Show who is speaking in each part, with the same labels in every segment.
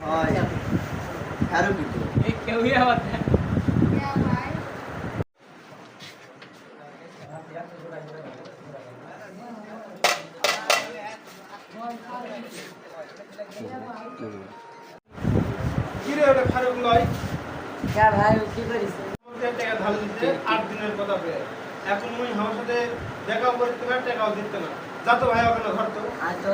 Speaker 1: হয় আরো কিন্তু
Speaker 2: কেউই আবার
Speaker 3: কি রে ওটা ফারুক লয়
Speaker 2: ভাই কি করিস
Speaker 3: টাকা ঢাল দিতে 8 দিনের কথা বলে এখন ওই আমার সাথে দেখাও করতে না টাকাও দিতে না যা তো ভাই ওখানে ঘর তো
Speaker 2: আয় তো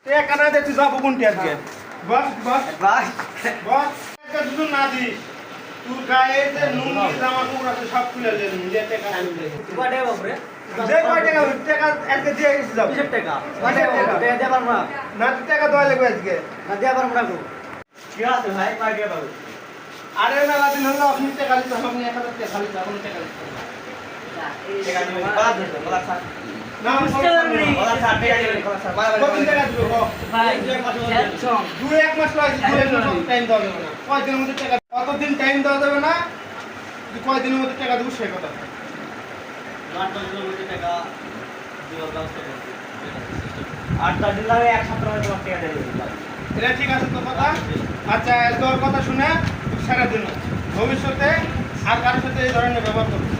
Speaker 3: টাকা না দিতে যাবো কোনটি আজকে বস বস
Speaker 1: ভাই
Speaker 3: বস টাকা দুটো না দি তোর গায়ে যে নুন জামা কাপড় আছে সব খুলে দে নিজে টাকা আনবে
Speaker 2: বাড়ে বাপরে
Speaker 3: যে কয় টাকা টাকা আজকে দিয়ে গেছি যাবো
Speaker 2: কিসের টাকা বাড়ে টাকা দে পারবো না
Speaker 3: না টাকা দেওয়া লাগবে আজকে
Speaker 2: না দে পারবো না গো
Speaker 1: কি আছে ভাই কয় টাকা পাবো
Speaker 3: আরে মেলা দিন হলো আপনি টাকা দিতে আপনি 1000 টাকা খালি আপনি টাকা দিতে
Speaker 1: টাকা নিয়ে বাদ দে বলা স্যার
Speaker 3: না আমি
Speaker 1: বলা স্যার টাকা দিবেন বলা স্যার
Speaker 3: কত টাকা দিবে গো
Speaker 2: ভাই টেনশন
Speaker 3: 2-1 মাস লাগে 2 মাস টাইম দেওয়া যাবে না কয়দিনের মধ্যে টাকা কতদিন টাইম দেওয়া যাবে না তুই কয়দিনের মধ্যে টাকা দেবো সে কথা
Speaker 1: 8 দিনের মধ্যে টাকা দিবার ব্যবস্থা করছি 8 দিন লাগে এক সপ্তাহ মধ্যে তোমার টাকা দিয়ে দিলাম
Speaker 3: এটা ঠিক আছে তো কথা আচ্ছা তোর কথা শুনে সারা দিন ভবিষ্যতে আর কারোর সাথে এই ধরনের ব্যবহার করবি